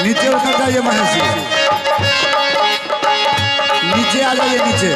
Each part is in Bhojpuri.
नीचे उतर जाइए महेश जी, नीचे आ जाइए नीचे।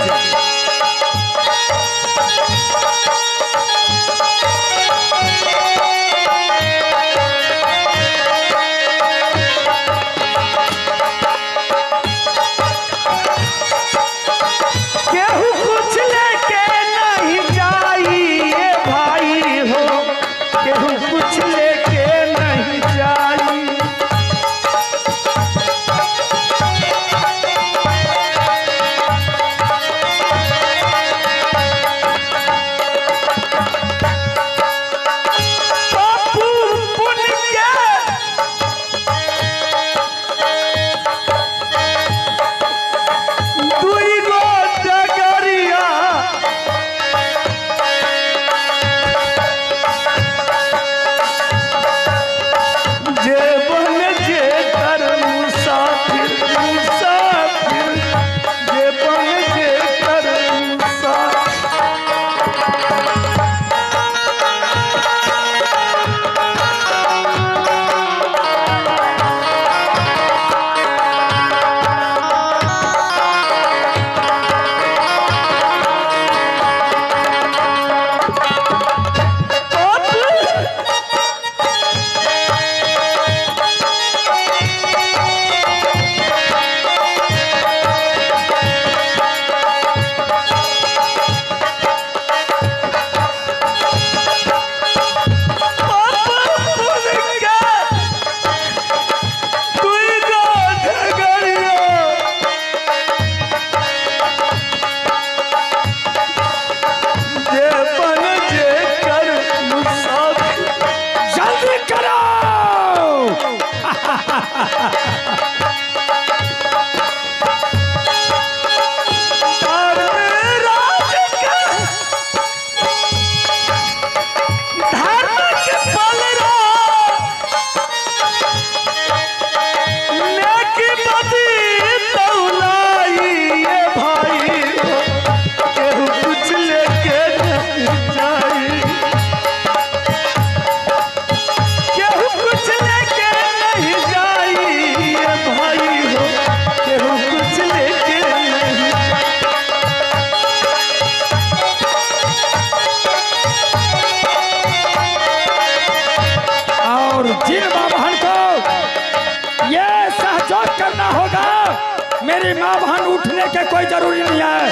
मेरी माँ बहन उठने के कोई जरूरी नहीं है।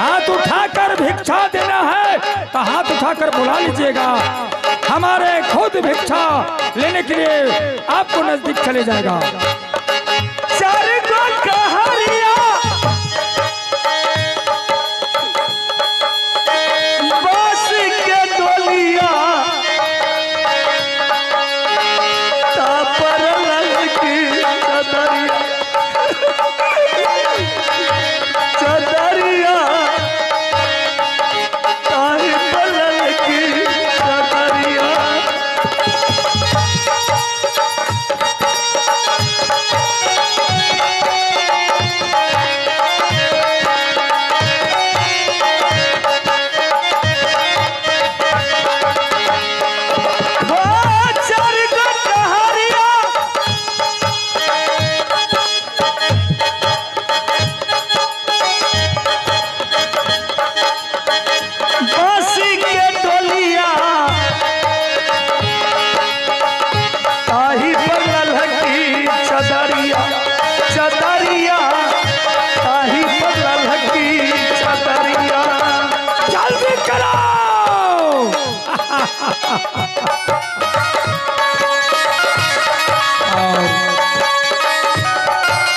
हाथ उठाकर भिक्षा देना है तो हाथ उठाकर बुला लीजिएगा, हमारे खुद भिक्षा लेने के लिए आपको नजदीक चले जाएगा।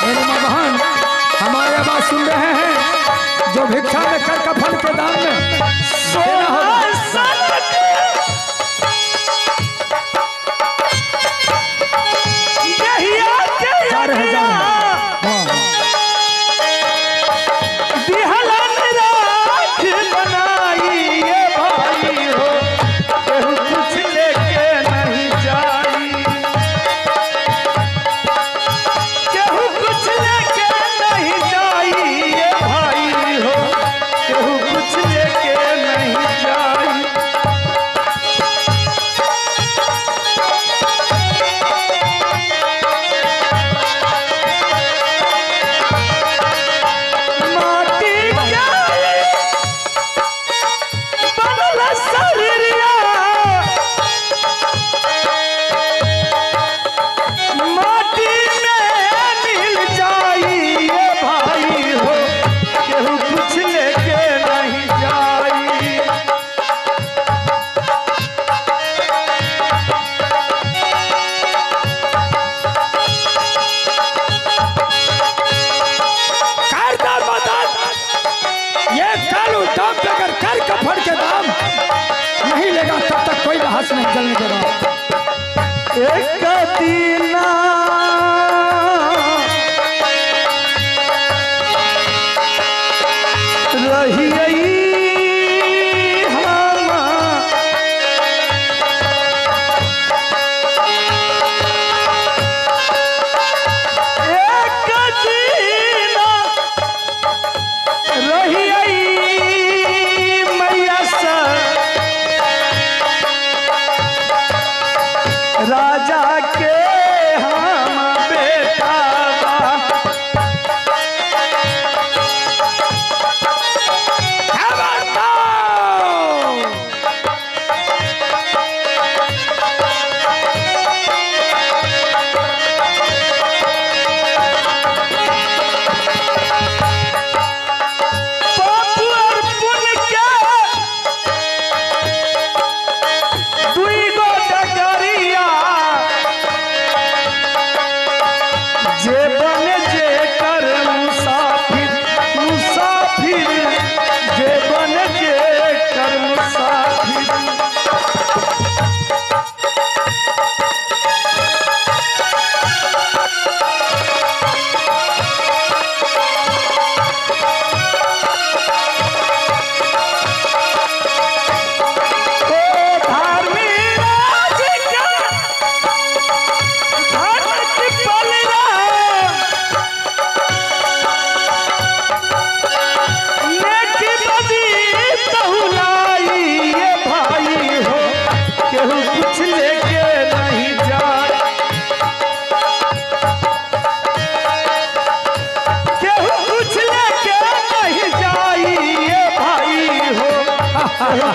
मेरी माँ बहन हमारे आवाज सुन रहे हैं, जो भिक्षा में कर कफन के दाम में देना होगा। बनाई ये भाई हो, कुछ चलने के बाद एक दीना रही राजा के हम बेटा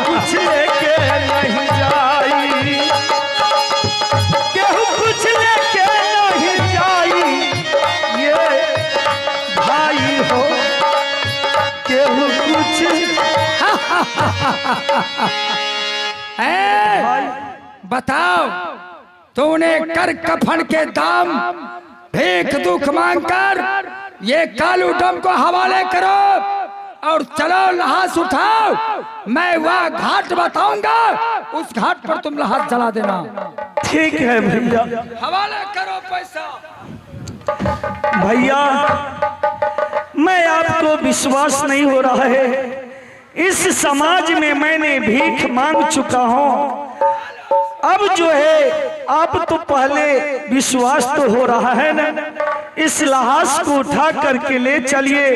कुछ लेके नहीं जाई, केहू कुछ लेके नहीं जाई ये भाई हो, केहू कुछ बताओ तूने कर कफन के दाम भीख दुख मांगकर ये कालू डम को हवाले करो और चलो लहास उठाओ। मैं वह घाट बताऊंगा, उस घाट पर तुम लहास जला देना। ठीक है भैया, हवाले करो पैसा। भैया मैं आपको विश्वास नहीं हो रहा है, इस समाज में मैंने भीख मांग चुका हूँ। अब जो है आप तो पहले विश्वास तो हो रहा है ना, इस लहास को उठा करके ले चलिए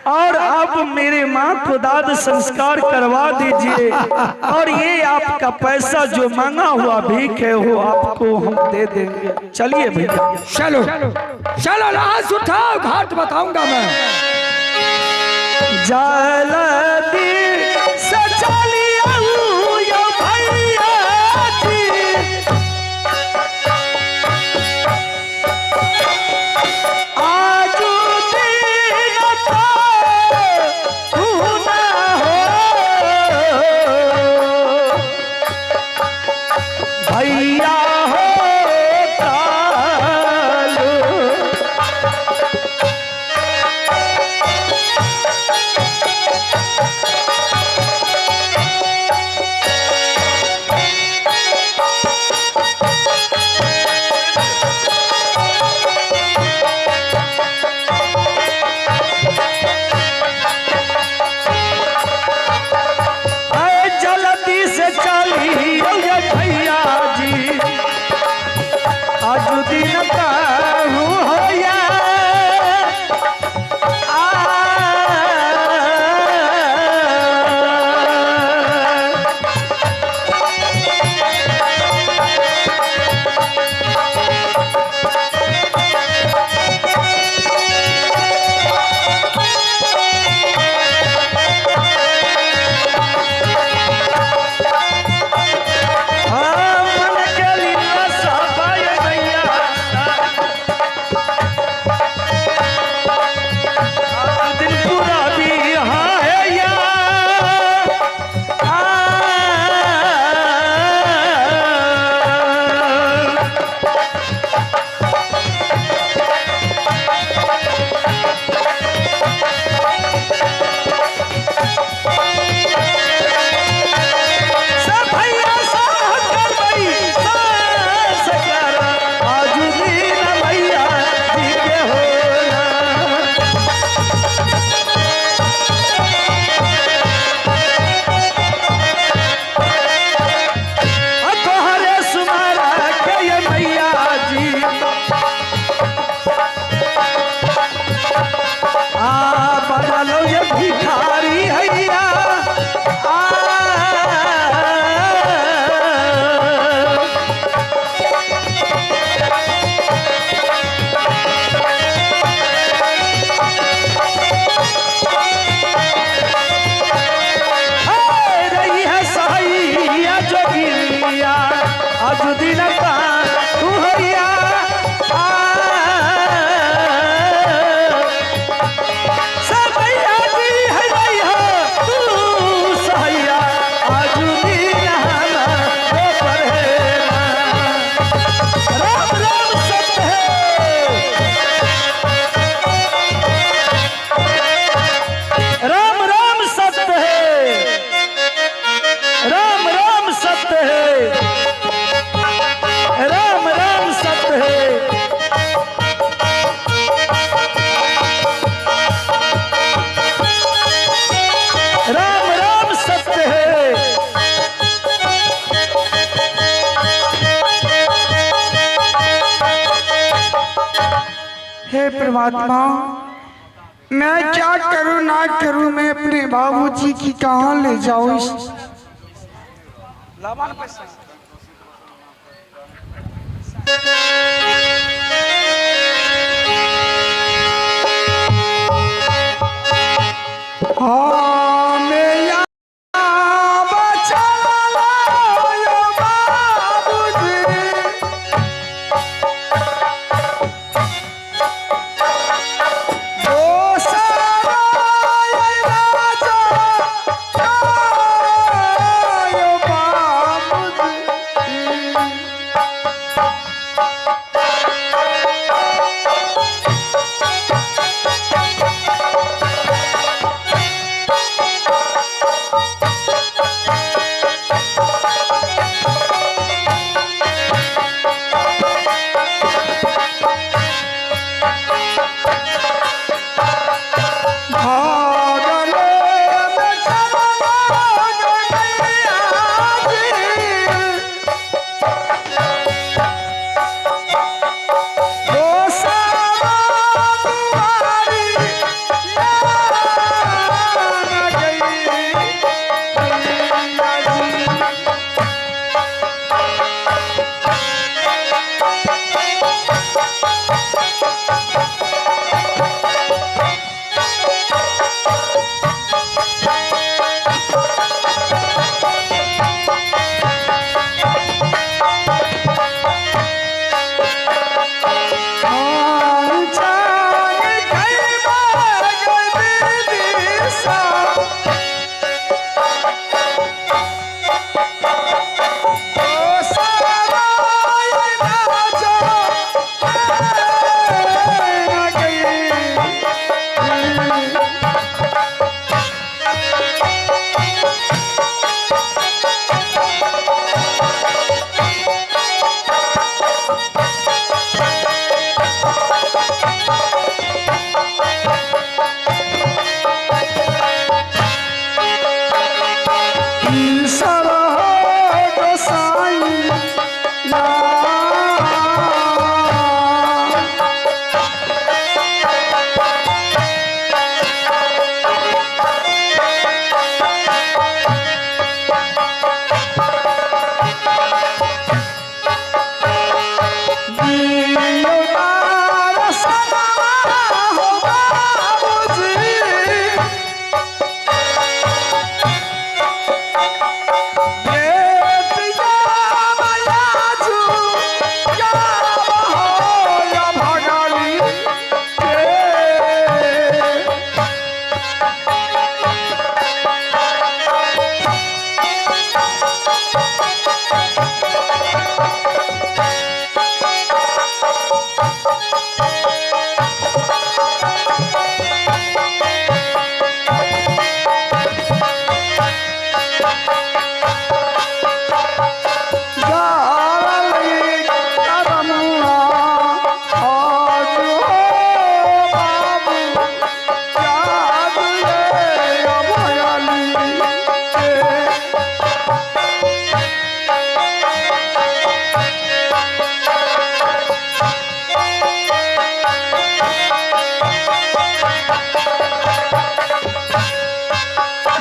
और आप मेरे माँ को दाद संस्कार करवा दीजिए और ये आपका पैसा जो मांगा हुआ भीख है वो आपको हम दे देंगे। चलिए भैया चलो चलो लहास उठाओ, घाट बताऊंगा मैं। जल्दी से चलिए भैया जी, आज दिन तो ना हो भैया हो कालू। हे परमात्मा, मैं क्या करूं ना करूं, मैं अपने बाबूजी की कहाँ ले जाऊं। हाँ मैं यहाँ बचा लायो बाबूजी, ओ सारा ये राजा लायो बाबूजी।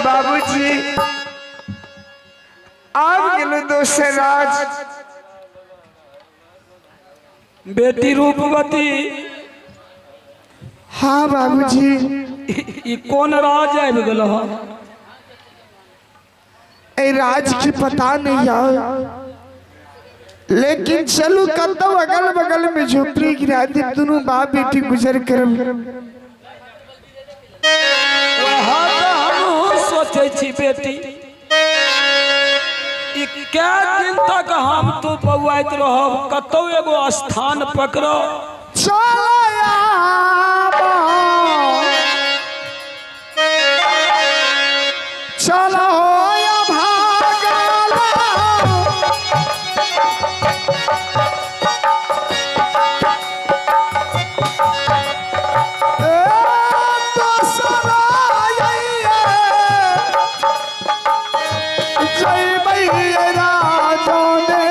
बाबूजी आप गेलो दोसर राज। बेटी रूपवती, हाँ बाबूजी, ई कौन राज आबि गेल ह? ए राज की पता नहीं है, लेकिन चलू कदम अगल बगल में झोपड़ी गिरा दी, दोनों बाप बेटी गुजर कर। सोचे छी बेटी, ई क्या दिन तक हम तो बउआइत रहब, कतौ एगो स्थान पकड़ो। चलो या भागला, जय भैया राजों ने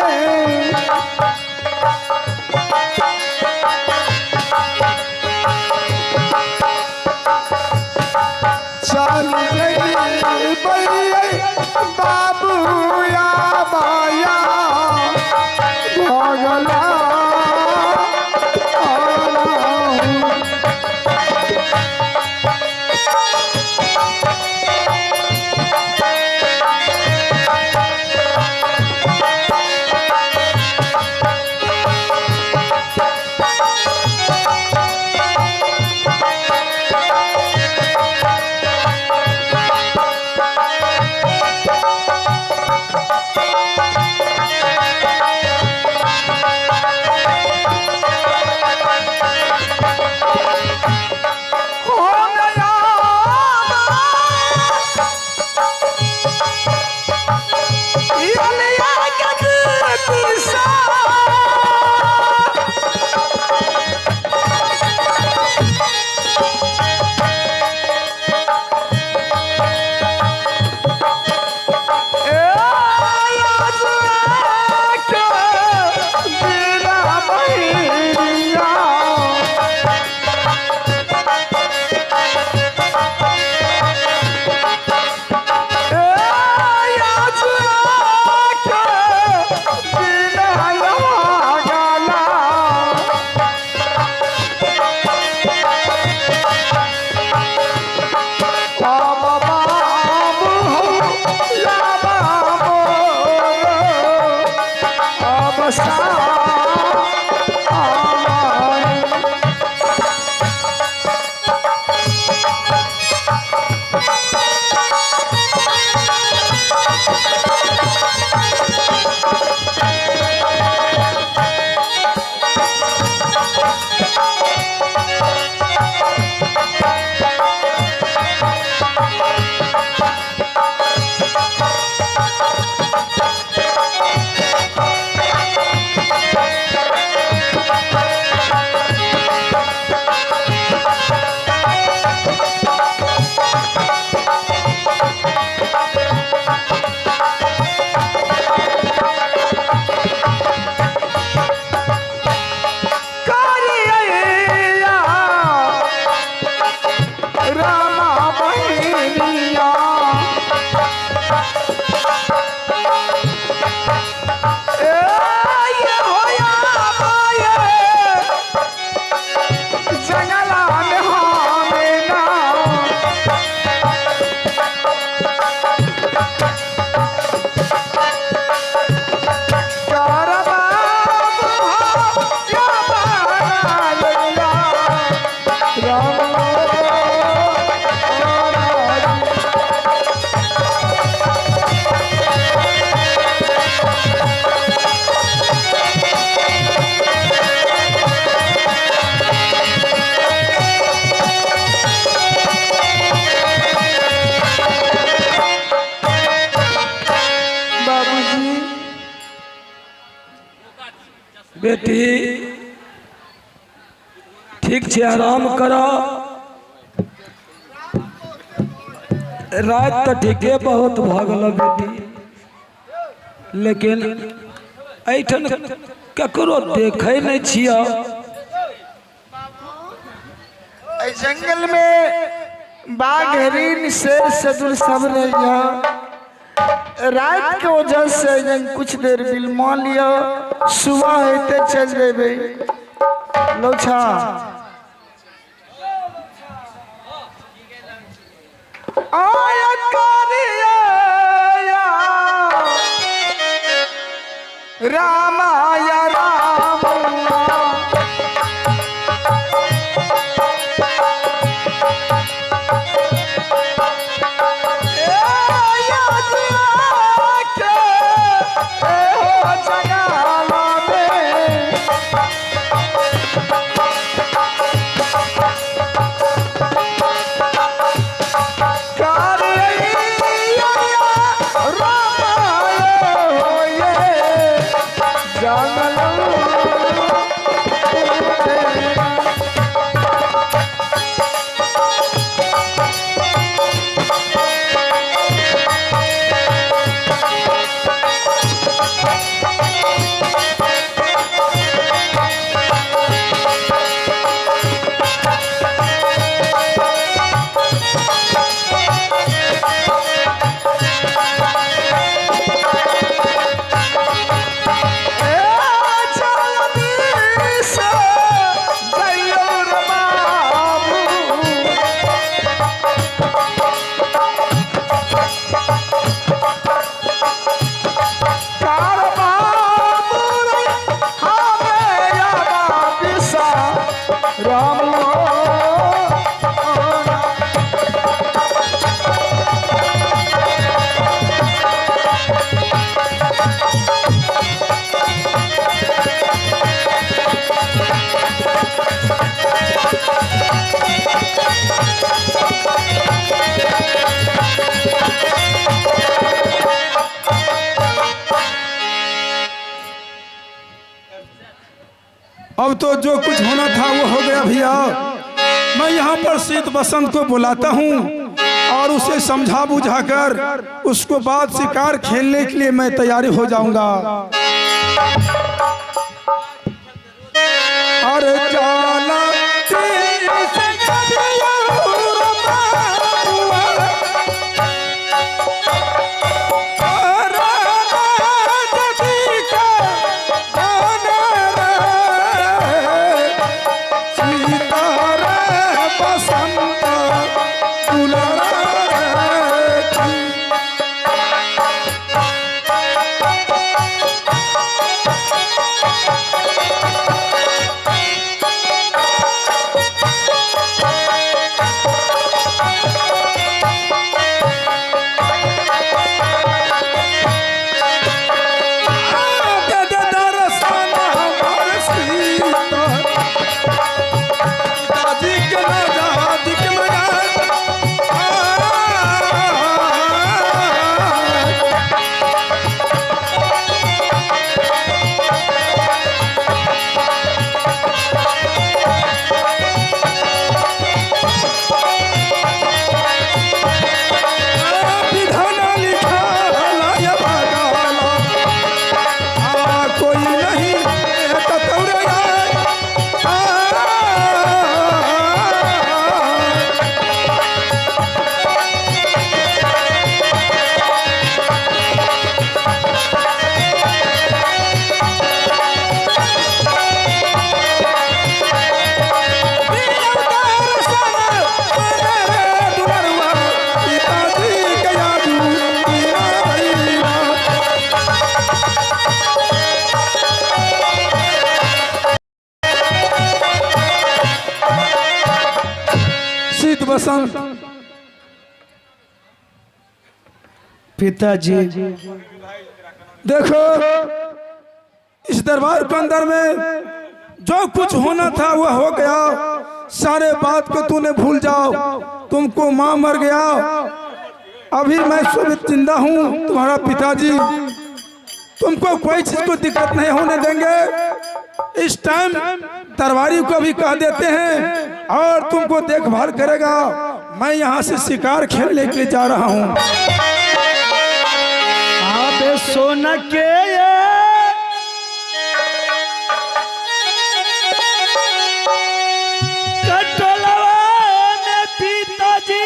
बेटी ठीक छे, आराम करो। रात तो ठीके बहुत भगल बेटी, लेकिन ऐठन ककरो देखे नहीं छिया। जंगल में बाघ हरिन शेर सदुर सब रहिया। रात के वजह से जन कुछ देर बिलमा लिया, सुबह होते चल जेबे। लोछा आया करिया रामाया राम अब तो जो कुछ होना था वो हो गया भैया। मैं यहाँ पर शीत बसंत को बुलाता हूँ और उसे समझा बुझाकर उसको बाद शिकार खेलने के लिए मैं तैयारी हो जाऊंगा। अरे जाना बसंत पिताजी देखो इस दरबार के अंदर में जो कुछ होना था वो हो गया। सारे बात को तूने भूल जाओ। तुमको माँ मर गया, अभी मैं सुबह जिंदा हूँ। तुम्हारा पिताजी तुमको कोई चीज को दिक्कत नहीं होने देंगे। इस टाइम दरबारी को भी कह देते हैं और तुमको देखभाल करेगा। मैं यहाँ से शिकार खेलने के लिए जा रहा हूँ। आबे सोना के कटोलवा में पिताजी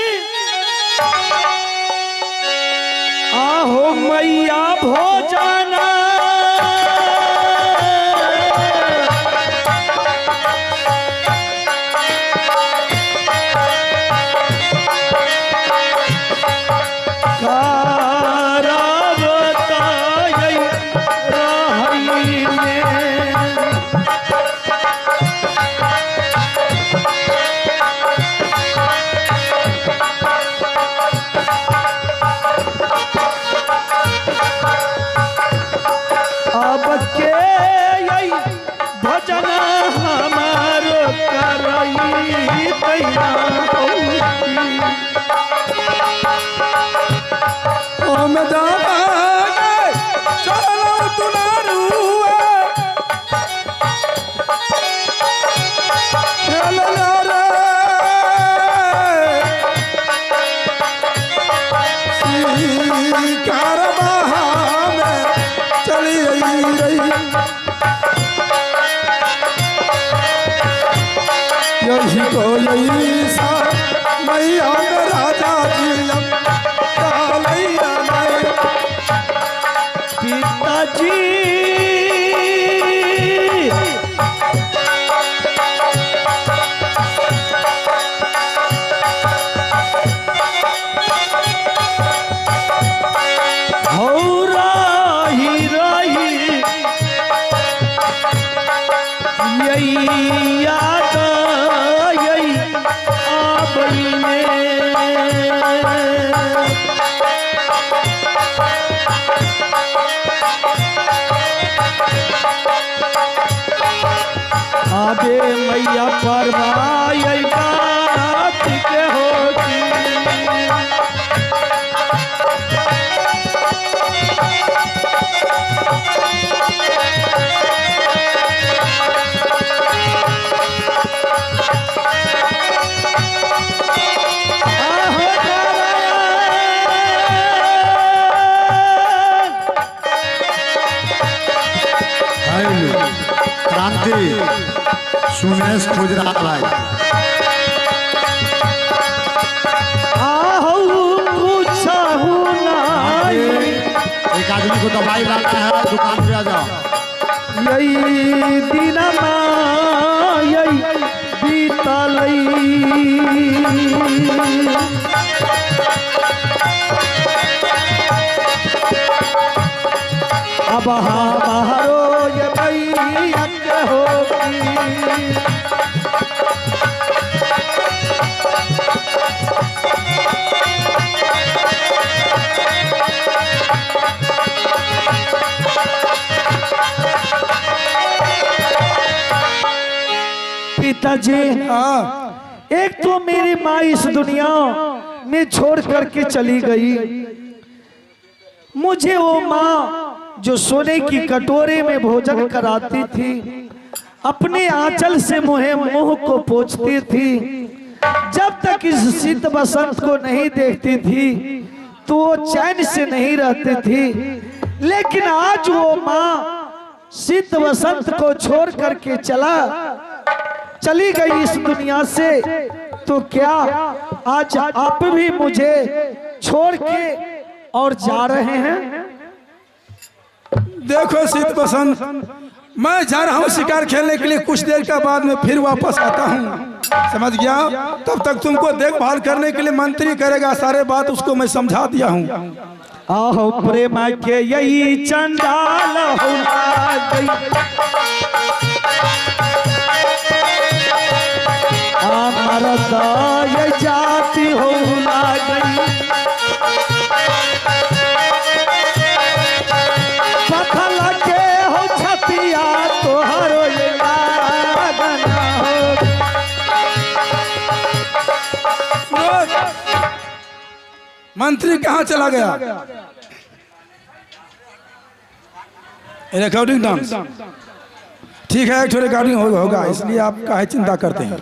आहो मैया भोजना यही तो यही सा मैया राजा जी पिताजी आबे मैया परवाई बात के होती क्रांति सुनेश खोज रहा भाई। एक आदमी को दवाई लाना है, दुकान पे आ जाओ। यही दिनमा यही बीतलई अब हमारो ये भैया के होगी पिताजी। हाँ, एक तो मेरी माँ इस दुनिया में छोड़ करके चली गई। मुझे वो माँ जो सोने की कटोरे में भोजन कराती थी, अपने आंचल से मुहे मुंह को पोंछती थी। जब तक इस शीत बसंत को नहीं देखती थी तो वो चैन से नहीं रहती थी। लेकिन आज वो माँ शीत बसंत को छोड़ करके चली गई इस दुनिया से, तो क्या आज आप भी मुझे छोड़ के और जा रहे हैं? देखो शीत बसंत, मैं जा रहा हूँ शिकार खेलने के लिए। कुछ देर के बाद में फिर वापस आता हूँ, समझ गया? तब तक तुमको देखभाल करने के लिए मंत्री करेगा, सारे बात उसको मैं समझा दिया हूँ। आहो प्रेम के यही चंडाल ये जाति हो गई। पथल के हो छतिया तोहरो ये लागना हो। मंत्री कहाँ चला गया? रिकॉर्डिंग डांस ठीक है, एक रिकॉर्डिंग होगा, इसलिए आप काहे चिंता करते हैं।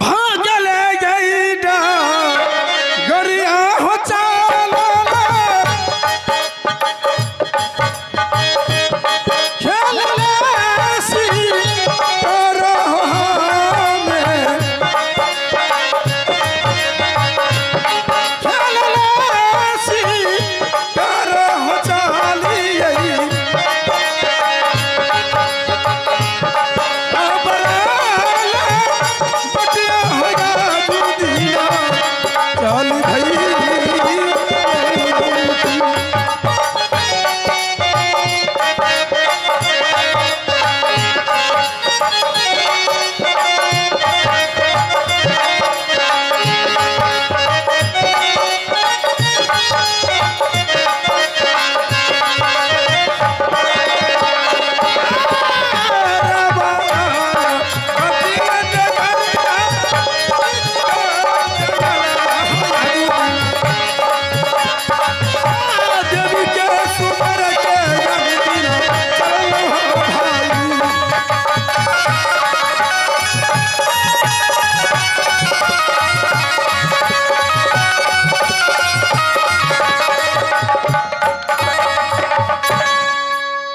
भागल गई गरिया हो चाला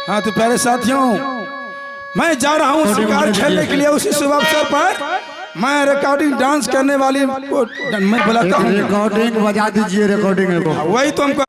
हाँ तो प्यारे साथियों, मैं जा रहा हूँ शिकार खेलने के लिए। उसी शुभ अवसर पर मैं रिकॉर्डिंग डांस करने वाली को मैं बुलाता हूँ। रिकॉर्डिंग बजा दीजिए, रिकॉर्डिंग को। वही तो हमको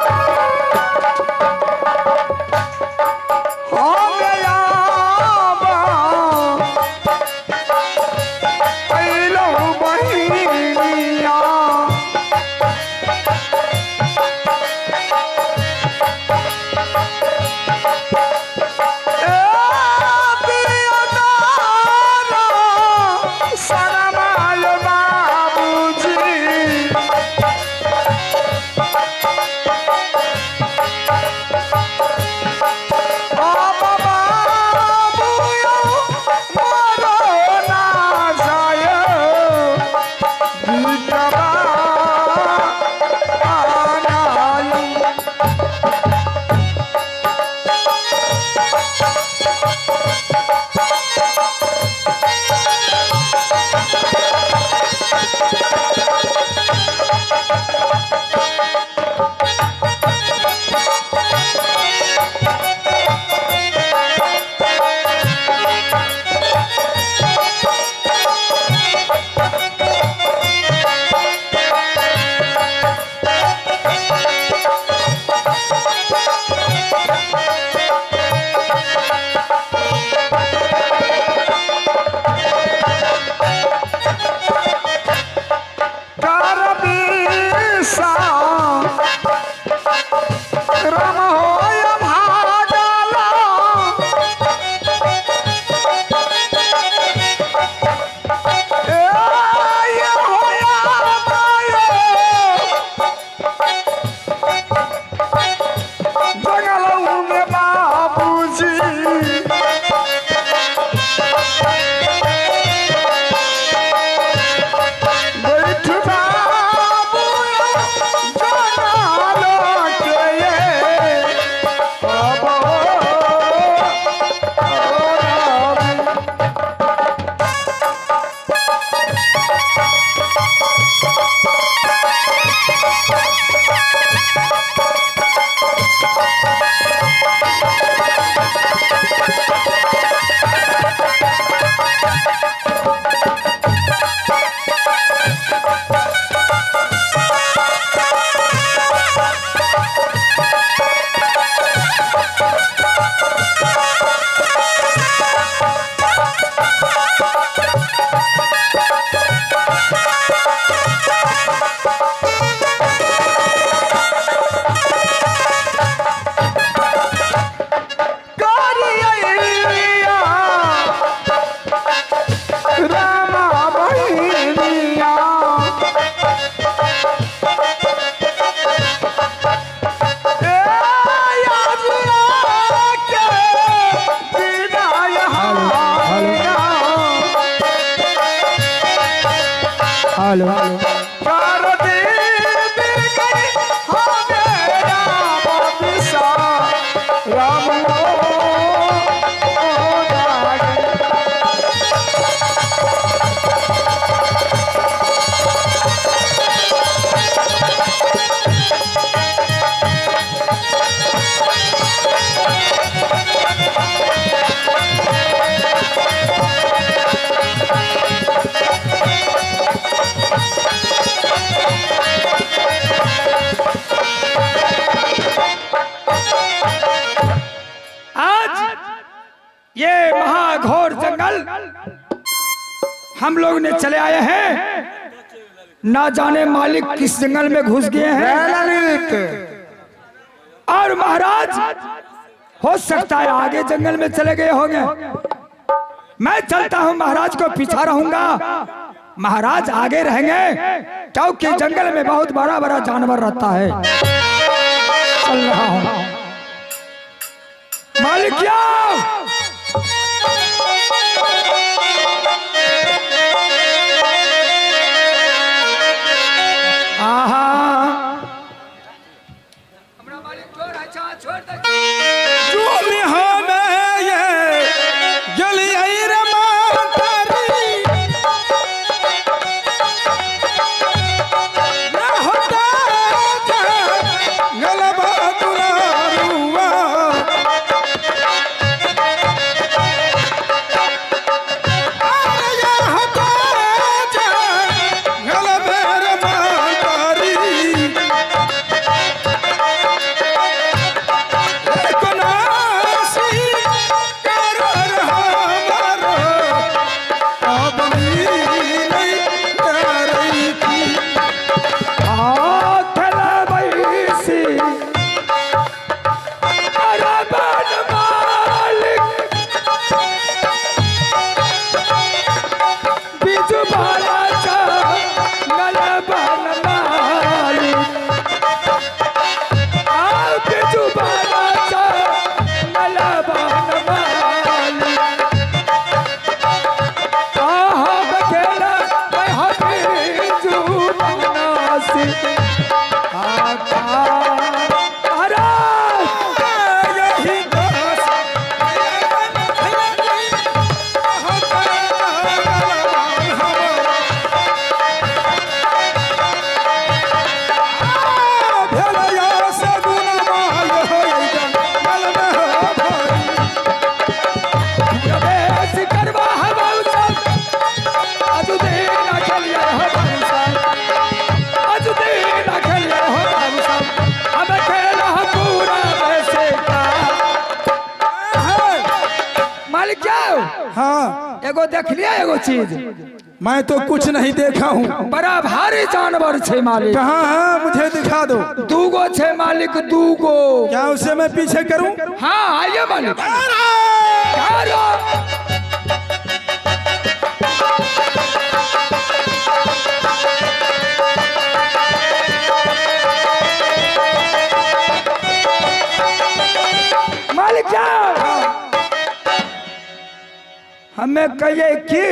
हम लोग ने चले आए हैं, ना जाने मालिक किस जंगल में घुस गए हैं। और महाराज हो सकता है आगे जंगल में चले गए होंगे। मैं चलता हूं, महाराज को पीछा रहूंगा, महाराज आगे रहेंगे, क्योंकि जंगल में बहुत बड़ा बड़ा जानवर रहता है। चल रहा हूं मालिक क्या एगो देख लिया एगो चीज। मैं तो कुछ नहीं देखा हूँ। बड़ा भारी जानवर छे मालिक। कहाँ है मुझे दिखा दो। दूगो छे मालिक, दूगो। क्या उसे मैं पीछे करूँ? हाँ आइए मालिक। मालिक क्या हमें कहिए कि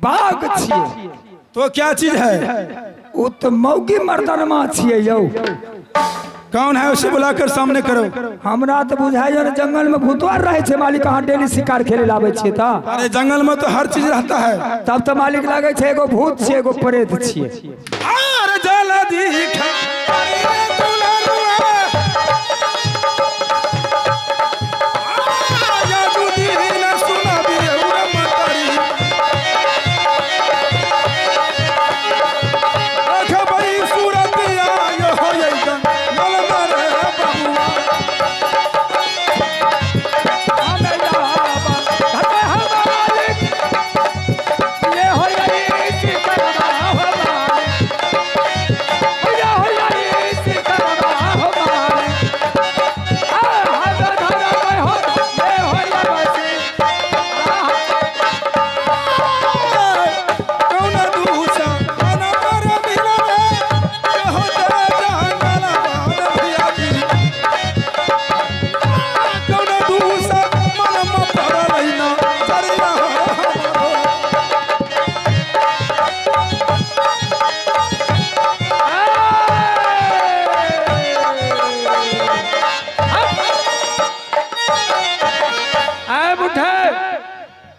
बाघ छिए तो क्या चीज है? वो तो मौगी मर्दनमा छिए यौ। कौन है उसे बुलाकर सामने करो। हमरा तो बुझाइए जंगल में भूतवार रहे छे मालिक, कहाँ डेली शिकार खेले लावे छे ता। अरे जंगल में तो हर चीज रहता है। तब तो मालिक लागे छे एगो भूत छे एगो प्रेत छिए। अरे जल्दी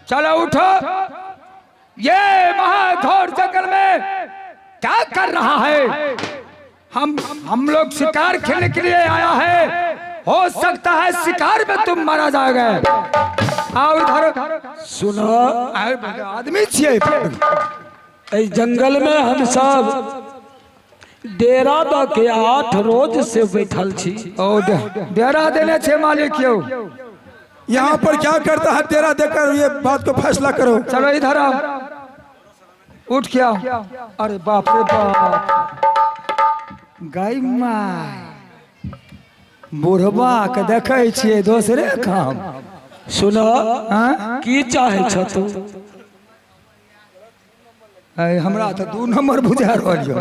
चलो उठो। ये महाघोर जंगल में क्या कर रहा है? हम लोग शिकार खेलने के लिए आया है। हो सकता है शिकार में तुम मारा जाएगा। आओ इधर सुनो, आदमी छिए। इस जंगल में हम सब डेरा द के 8 रोज से बैठल छी। डेरा देने छे मालिक यौ। यहाँ पर क्या करता है तेरा देकर ये बात को फैसला करो। चलो इधर आओ। उठ क्या? अरे बाप रे बाप, गाय माय बुढ़बा के देखे छियै दोसरे काम। सुना हाँ? की चाहे छ तू? अरे हमरा तो 2 नंबर बुझा रहल यऽ।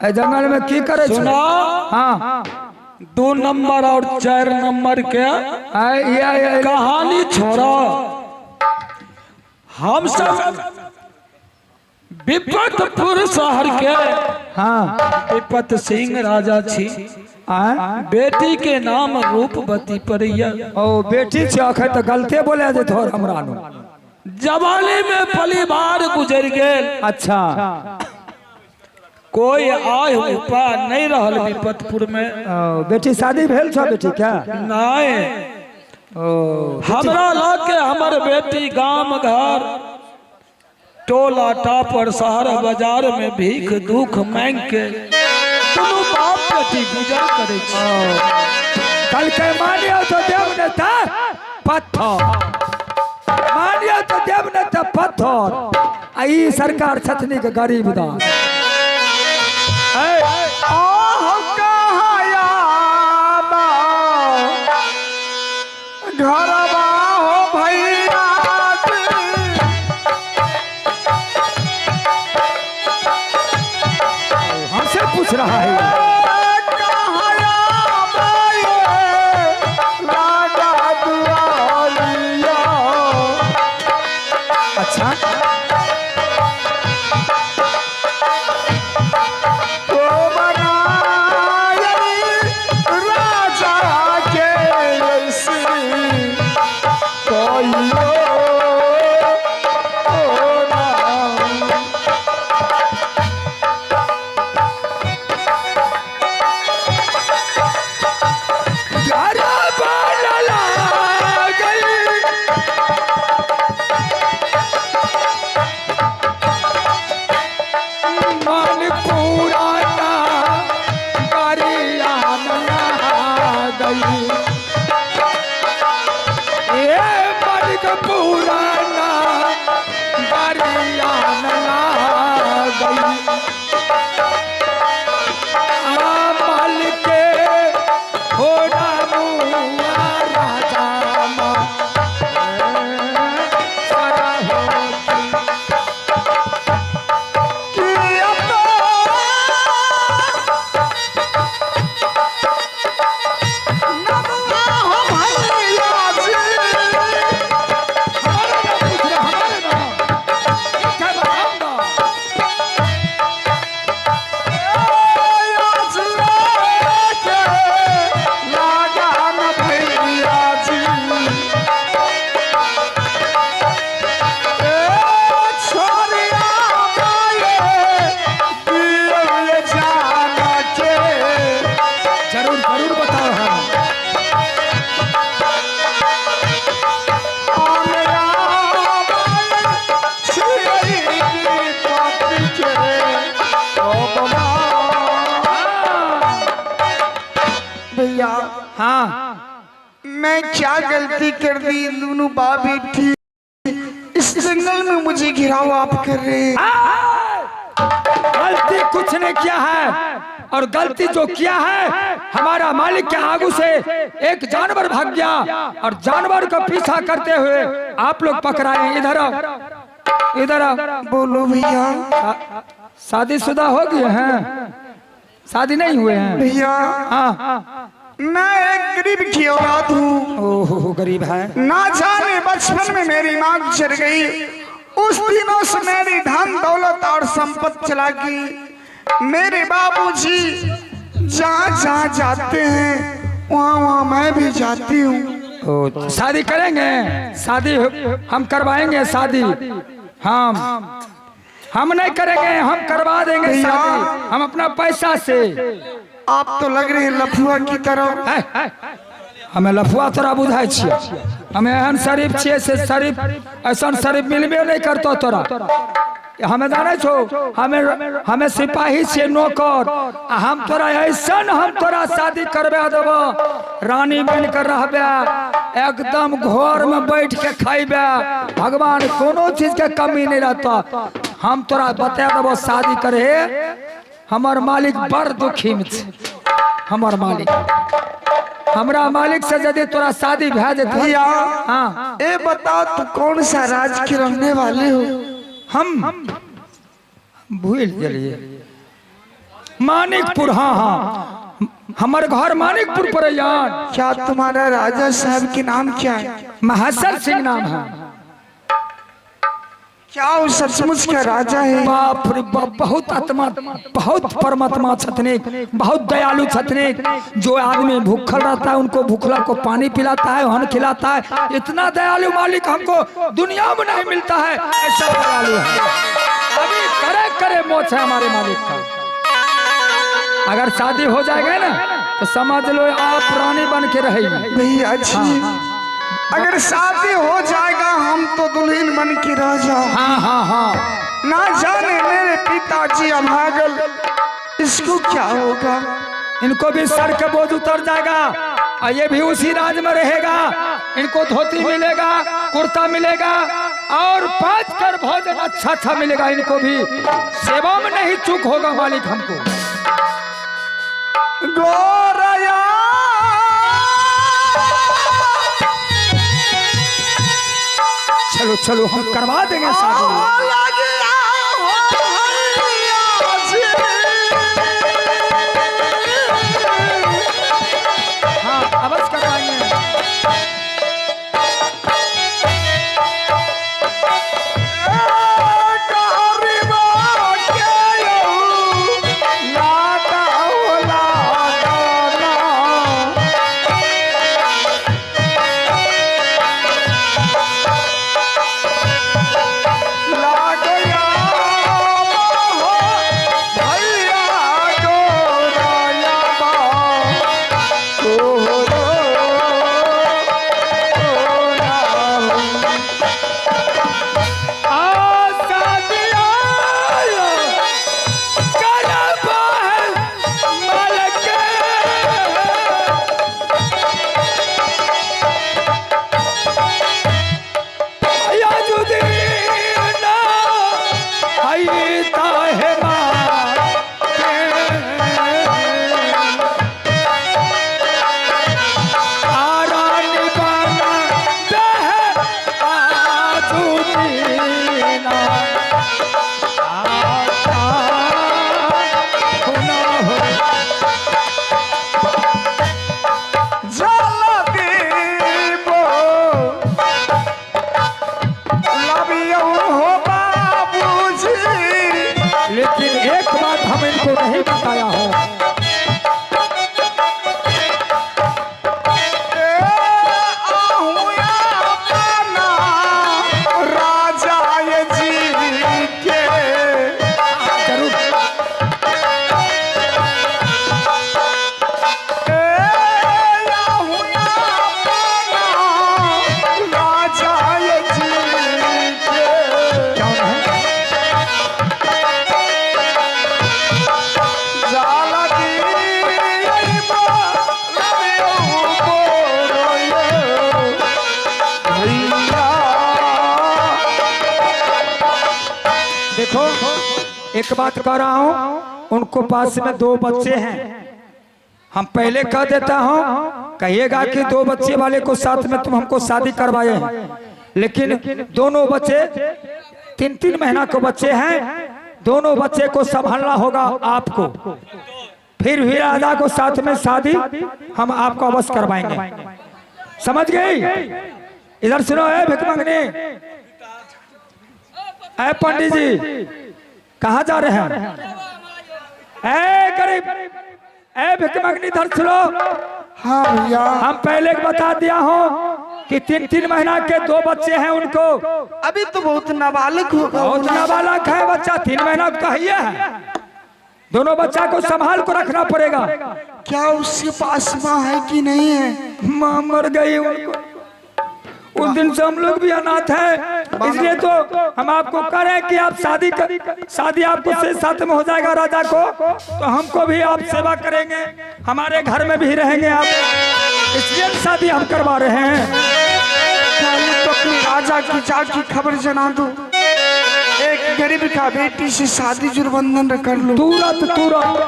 ए जंगल में की करे छ? सुना, हाँ 2 नंबर और 4 नंबर के ये कहानी छोड़ा। हम सब विपतपुर शहर के हाँ विपत सिंह राजा छी। बेटी के नाम रूपवती पड़ैया। ओ बेटी छै अखन तो गलते बोले जे थोर हमरा नु। जवानी में परिवार गुजर गेल। अच्छा कोई आय उपाय नहीं रहल विपतपुर में। बेटी शादी भेल छ बेटी क्या? नहीं, हमरा लग के हमर बेटी गांव घर टोला टापर शहर बाजार में भीख दुख मांग के दोनों बाप बेटी गुजर करे छ। कल के मानियो तो देव ने था पत्थर, मानियो तो देव ने था पत्थर। आई सरकार छतनी के गरीब दास घरवा हो भैया हमसे पूछ रहा है। अच्छा मैं क्या गलती कर दी? दोनों बाप बेटी इस जंगल में मुझे घिराव आप कर रहे हैं। गलती कुछ नहीं किया है, और गलती जो किया है हमारा मालिक के आगू से एक जानवर भाग गया और जानवर को पीछा करते हुए आप लोग पकड़ाए। इधर आओ, इधर आओ। बोलो भैया। शादीशुदा हो गए हैं? शादी नहीं हुए हैं भैया? हाँ मैं एक गरीब की औलाद हूँ। ओहो गरीब है। ना जाने बचपन में मेरी माँ गुजर गई, उस दिनों से मेरी धन दौलत और संपत्ति चला गई। मेरे बाबूजी जहाँ जहाँ जाते हैं वहाँ वहाँ मैं भी जाती हूँ। शादी करेंगे? शादी हम करवाएंगे शादी। हम नहीं करेंगे, हम करवा देंगे शादी हम अपना पैसा से। आप तो लग रहे हैं लफुआ की तरह। हमें लफुआ तोरा बुझाई छियै? हमें एहन शरीफ छियै से शरीफ ऐसा शरीफ मिलबे नहीं करतो तोरा। हमें जाने छो, हमें सिपाही छियै नौकर। हम तोरा ऐसा हम तोरा शादी करवा देबो, रानी बन कर रहबे, एकदम घर में बैठ के खाइबे, भगवान कोनो चीज के कमी नहीं रहता। हम तोरा बता देबो शादी करे हमार मालिक बड़ दुखी में छे। हमार मालिक हमरा मालिक से यदि तोरा शादी भे जेते भैया हाँ ए बताओ तू कौन सा राज के रहने वाले हो? हम भूल गेलिए मानिकपुर। हाँ हाँ हमार घर मानिकपुर पर यार। क्या तुम्हारा राजा साहब के नाम क्या है? महसर सिंह नाम है। क्या वो सचमुच का राजा है? बाप रे बाप, बहुत आत्मा बहुत परमात्मा छतने, बहुत दयालु छतने। जो आदमी भूखल रहता है उनको भूखला को पानी पिलाता है, अन्न खिलाता है। इतना दयालु मालिक हमको दुनिया में नहीं मिलता है, ऐसा दयालु है। अभी करे करे मोच है हमारे मालिक का। अगर शादी हो जाएगा ना तो समझ लो आप रानी बन के रहेगी। भैया जी अगर शादी हो जाएगा हम तो दुल्हन बन के रह जाओ। हाँ हाँ हाँ ना जाने मेरे पिताजी अभागल, इसको क्या होगा? इनको भी सर के बोझ उतर जाएगा और ये भी उसी राज में रहेगा। इनको धोती मिलेगा, कुर्ता मिलेगा और 5 कर भोजन अच्छा अच्छा मिलेगा। इनको भी सेवा में नहीं चूक होगा मालिक हमको। गोरया चलो चलो हम करवा देंगे शादी। हाँ अवश्य करवाएंगे। लेकिन एक बात हम इनको नहीं बताया हो। राजा ये जी के जरूर राजा ये जी के क्या है? जाला दी देखो एक बात कह रहा हूँ, उनको पास में 2 बच्चे हैं। हम पहले कह देता हूँ, कहिएगा कि 2 बच्चे वाले को साथ में तुम हमको शादी करवाए हैं, लेकिन दोनों बच्चे 3-3 महीना के बच्चे हैं। दोनों बच्चे को संभालना होगा आपको। फिर भी राजा को साथ में शादी हम आपको अवश्य करवाएंगे। समझ गई? इधर सुनो है भिखमंगनी, ऐ पंडित जी कहाँ जा रहे हैं? ऐ गरीब, ऐ भिखमंगनी इधर सुनो। हाँ भैया हम पहले बता दिया हूँ कि 3-3 महीना के 2 बच्चे हैं उनको। अभी तो बहुत नाबालिग होगा। बहुत नाबालक है बच्चा, 3 महीना का ही है। दोनों बच्चा को संभाल को रखना पड़ेगा। क्या उसके पास माँ है कि नहीं है? माँ मर गई उनको। उस दिन से हम लोग भी अनाथ हैं, इसलिए तो हम आपको कह रहे हैं कि आप शादी आपको से साथ में हो जाएगा राजा को, तो हमको भी आप सेवा करेंगे, हमारे घर में भी रहेंगे आप, इसलिए शादी हम करवा रहे हैं। तो अपने राजा की जाके खबर जना दो। एक गरीब का बेटी से शादी जुर्बंधन कर लो। तुरंत तुरंत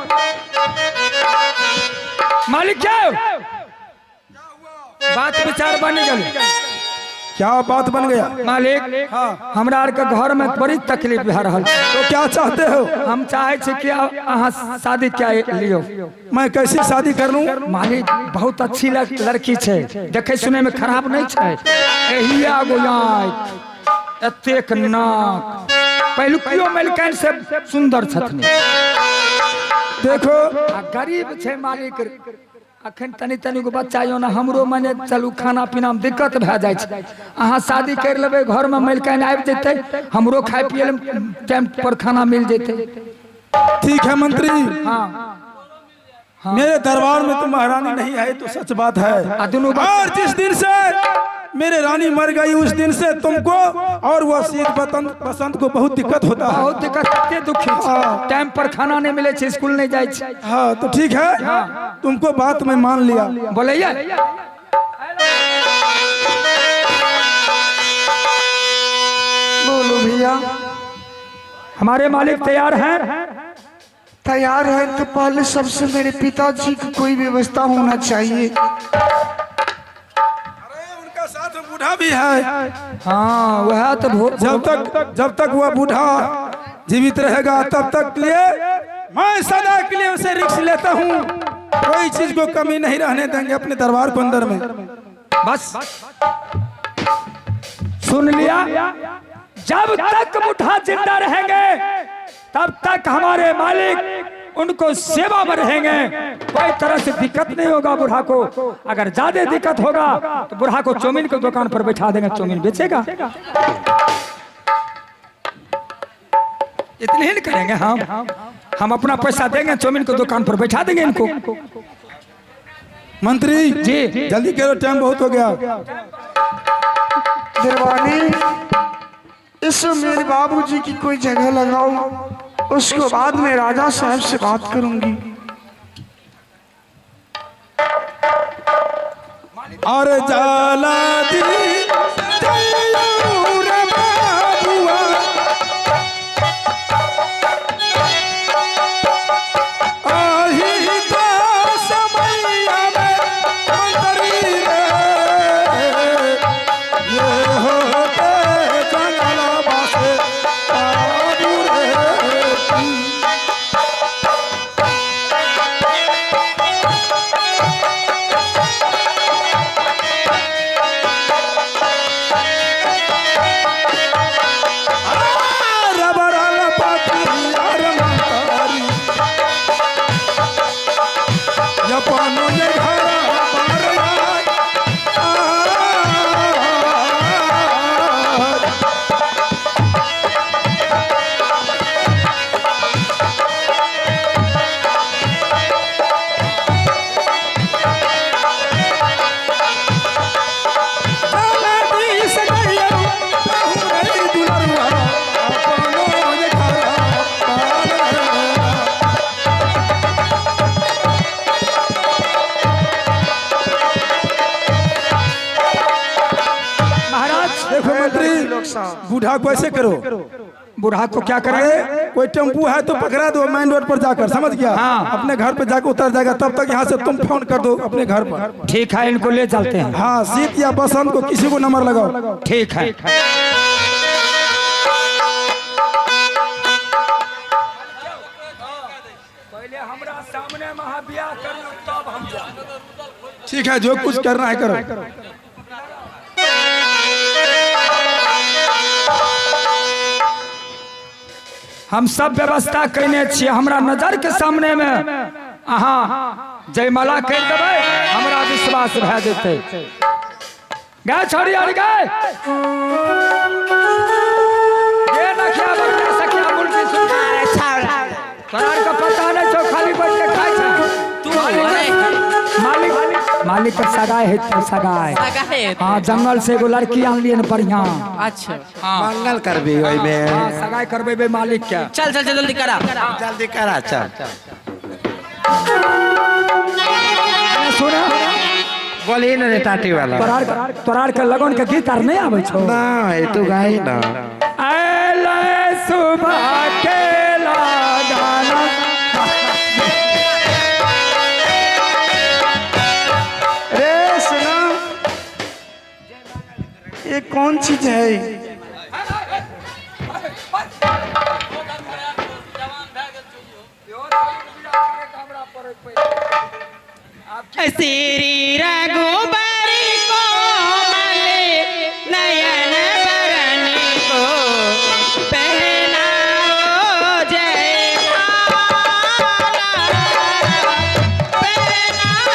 मालिक क्या बात विचार बन गई? क्या बात बन गया? मालिक हमरा आर के घर में बड़ी तकलीफ भए रहल छै। तो क्या चाहते हो? हम चाहे छी कि अहाँ शादी क्या लियो। मैं कैसी शादी कर लूं? मालिक बहुत अच्छी लड़की छै, देखे सुने में खराब नहीं छै। एही आगो आँख, एतेक नाक, पहिलुकियो मेलकैन से सुंदर छथनी। देखो आ गरीब छै मालिक। अखन तनी तनी गो बच्चा यो ना, हमरो मने चलू खाना पीना में दिक्कत भए जाय छै। अहाँ शादी कर लेबै, घर में मेलकैन आबि जेतै, हमरो खाए पिए टाइम पर खाना मिल जेतै। ठीक है मंत्री, हाँ मेरे दरबार में तो महारानी नहीं है, तो सच बात है। और जिस दिन से मेरे रानी मर गई उस दिन से तुमको और वो शीत बसंत को बहुत दिक्कत होता है। बहुत दिक्कत, एते दुखी छै। टाइम पर खाना नहीं मिले छै, स्कूल नहीं जाय छै। हाँ तो ठीक है, तुमको बात मैं मान लिया। बोलैया बोलो भैया। हमारे मालिक तैयार हैं। तैयार है तो पहले सबसे मेरे पिताजी की कोई व्यवस्था होना चाहिए। उनका साथ बूढ़ा भी है। हाँ वह तो जब तक वह बूढ़ा जीवित रहेगा तब तक के लिए मैं सदा के लिए उसे रिस्क लेता हूँ। कोई चीज को कमी नहीं रहने देंगे अपने दरबार के अंदर में। बस सुन लिया, जब तक बूढ़ा जिंदा रहेंगे तब तक हमारे मालिक उनको सेवा में रहेंगे। कोई तरह से दिक्कत नहीं होगा बूढ़ा को। अगर ज्यादा दिक्कत होगा तो बूढ़ा को चौमिन की दुकान पर बैठा देंगे, चौमिन बेचेगा। इतने ही करेंगे हम अपना पैसा देंगे, चौमिन की दुकान पर बैठा देंगे इनको। मंत्री जी जल्दी करो, टाइम बहुत हो गया। दरबारी इसमें मेरे बाबूजी की कोई जगह लगाओ, उसको बाद में राजा साहब से बात करूंगी। और जाला दी बूढ़ा को ऐसे करो। बूढ़ा को क्या करेंगे? कोई टेम्पू है तो पकड़ा दो मेन रोड पर जाकर, समझ गया? हाँ। अपने घर पे जाकर उतर जाएगा, तब तक यहाँ से तुम फोन कर दो अपने घर पर। ठीक है, इनको ले चलते हैं। हाँ, शीत या बसंत को किसी को नंबर लगाओ। ठीक है। पहले हमरा सामने महाब्याह कर लो तब हम जाएंगे। ठीक है, जो कुछ करना है करो। हम सब व्यवस्था करने छिए, हमरा नजर के सामने में अहाँ जयमाला कर देबै, हमरा विश्वास भए जेतै। गाय छोड़ी और गाय ये नखिया बरका सखिया मुर्गी सुनारे छाड़ा तोरा के पता नहीं छौ, खाली बैठ के खाइ छ तू। मालिक का सगाई है, सगाई। हाँ, जंगल से एगो लड़की आनलिए न बढ़िया। अच्छा मंगल करबी ओइ में। हाँ, सगाई करबेबे मालिक के। चल चल जल्दी करा, जल्दी करा चल। सुना बोली न रे टाटी वाला। तोरार के लगन के गीत आर नहीं आवे छौ? ना, ये तो गाई ना। ऐले सुबह के लगाना। रे सुना, ये कौन चीज है? श्री रघुबरी कोमल नयन बरन को पहनाओ जयमाला, पहनाओ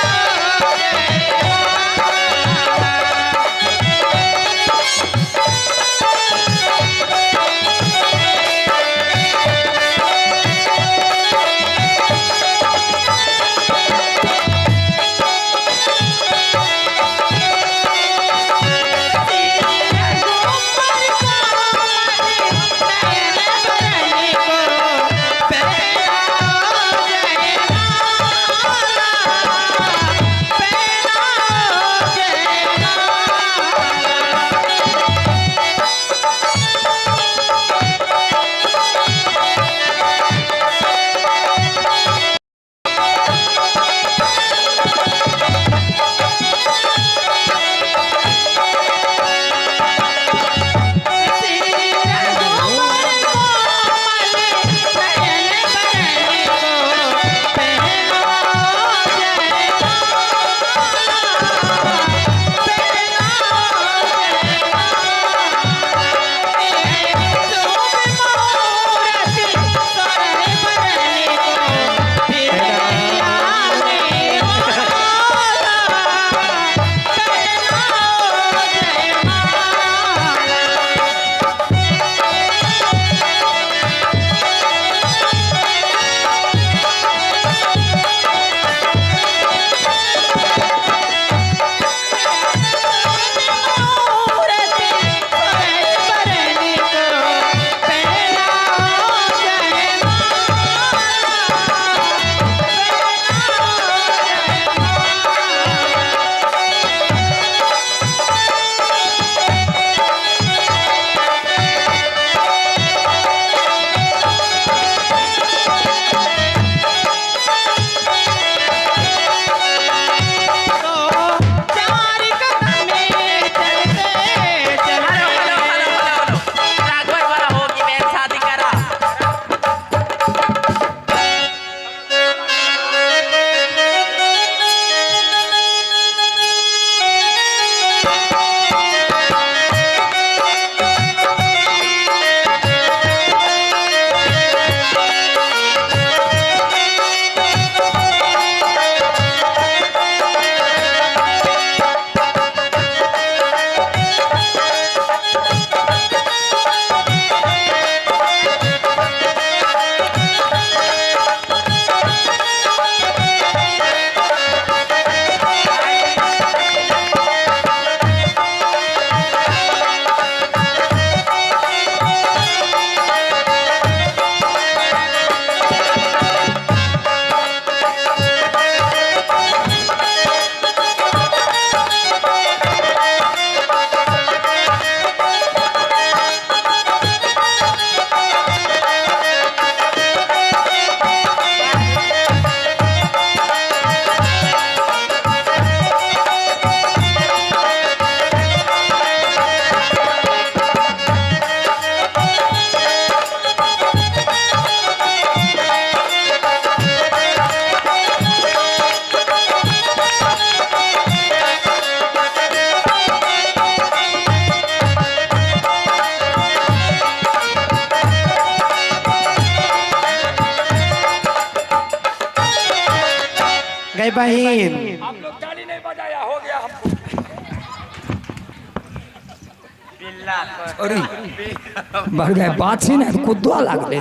गए बहन। आप लोग ताली नहीं बजाया, हो गया हमको। अरे बढ़ गए बात ही नहीं कूदवा लागले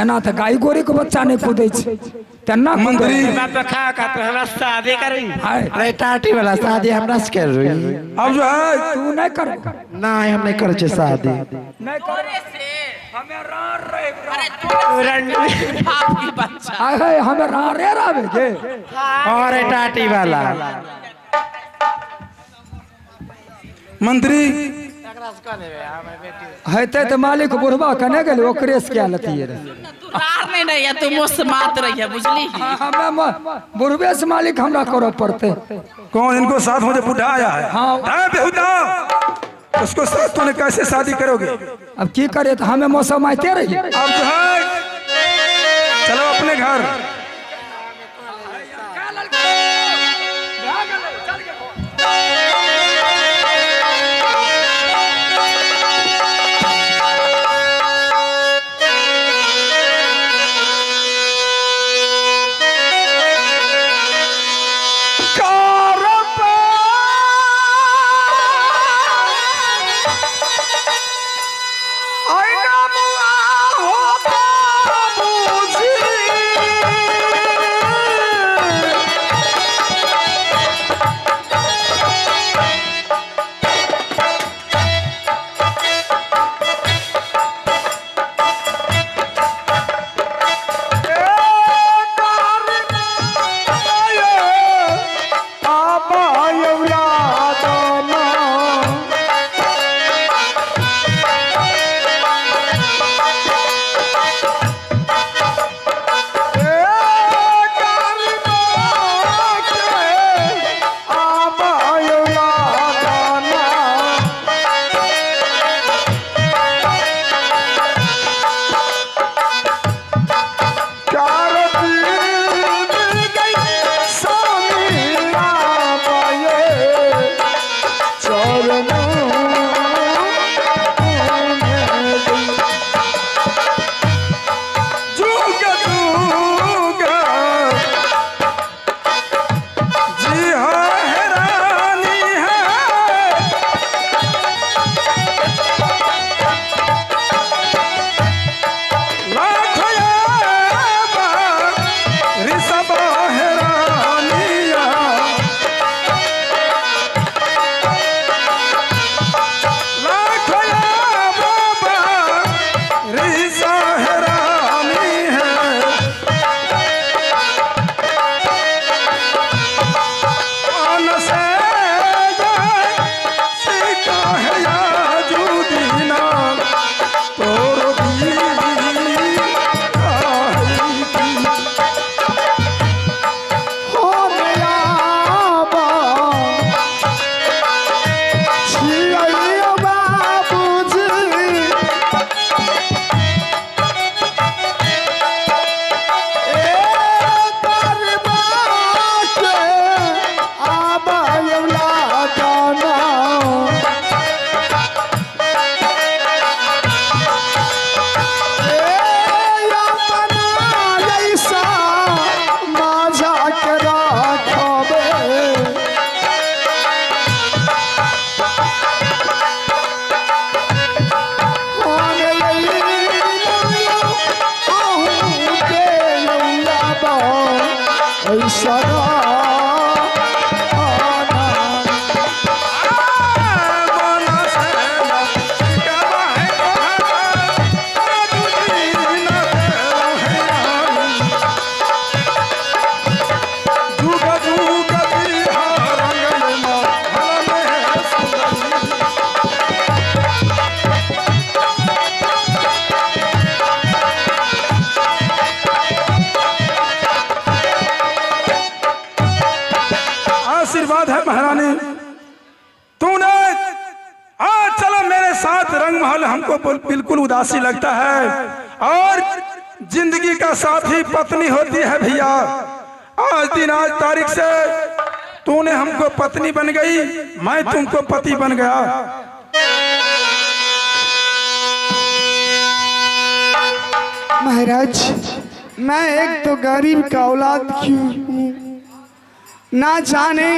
एना तो गाय गोरी के बच्चा नहीं कूदे तेना मंत्री शादी करी। हाय अरे टाटी वाला शादी हमरा से कर रही। अब जो है तू नहीं कर नहीं हम नहीं करे शादी। नहीं कर हमें रार रे बाप की बच्चा हाय हमें रार रे रावे के और टाटी वाला मंत्री हेते तो मालिक बुढ़वा कने गेल ओकरे से क्या लती रे तू रार नहीं रही है, तू मुझसे मात रही है, बुझली? हमें बुढ़वे से मालिक हमरा करो पड़ते। कौन इनको साथ मुझे बुढ़ा आया है? हाँ। बेहुदा, उसको साथ तूने कैसे शादी करोगे? अब की करे, तो हमें मौसम आते रही। अब जो है चलो अपने घर। आशीर्वाद है महारानी, तूने आज चलो मेरे साथ रंग महल। हमको बिल्कुल उदासी लगता है, और जिंदगी का साथी पत्नी होती है भैया। आज दिन आज तारीख से तूने हमको पत्नी बन गई, मैं तुमको पति बन गया। महाराज, मैं एक तो गरीब का औलाद क्यों हूँ, ना जाने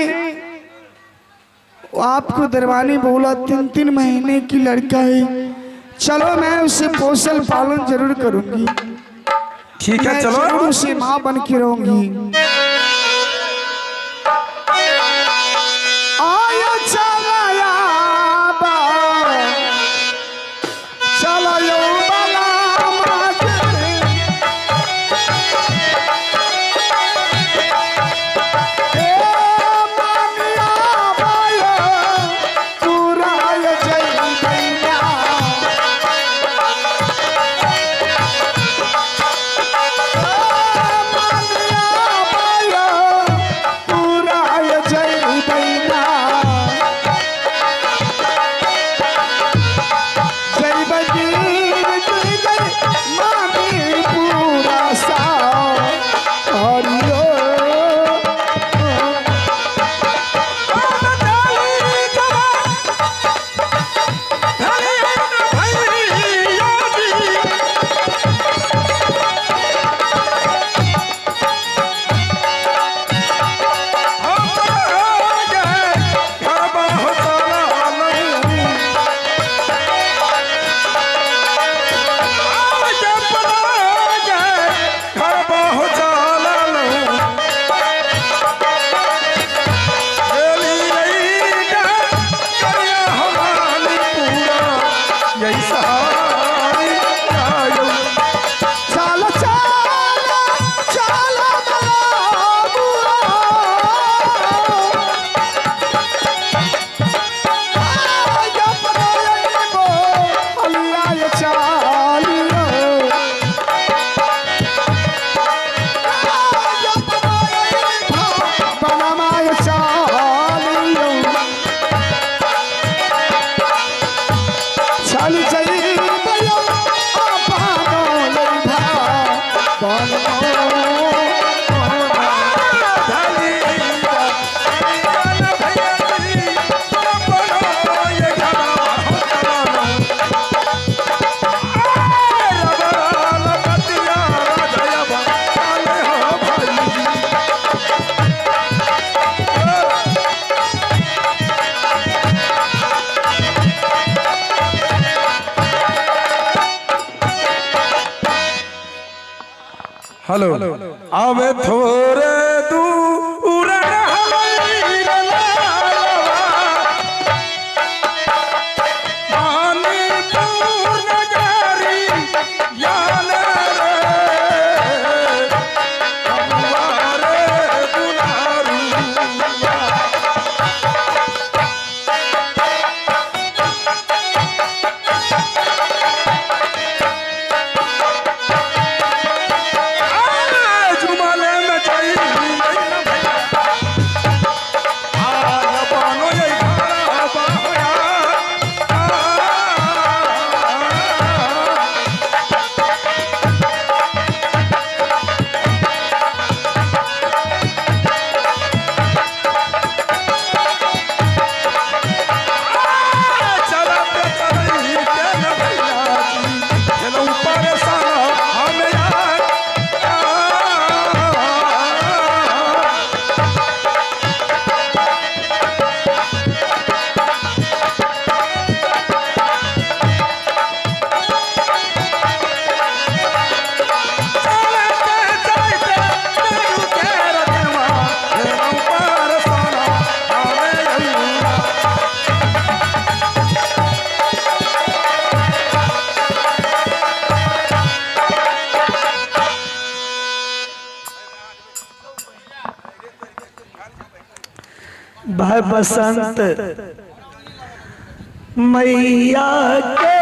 आपको दरबानी बोला 3-3 महीने की लड़का है। चलो मैं उसे पोषण पालन जरूर करूंगी, ठीक है मैं चलो। जरूर उसे माँ बन के रहूंगी। आया चलाया बा, चलायो बला मागे। ए मानिया बाया, पूरा जय हेलो अब थोड़े दूर भाई बसंत मैया के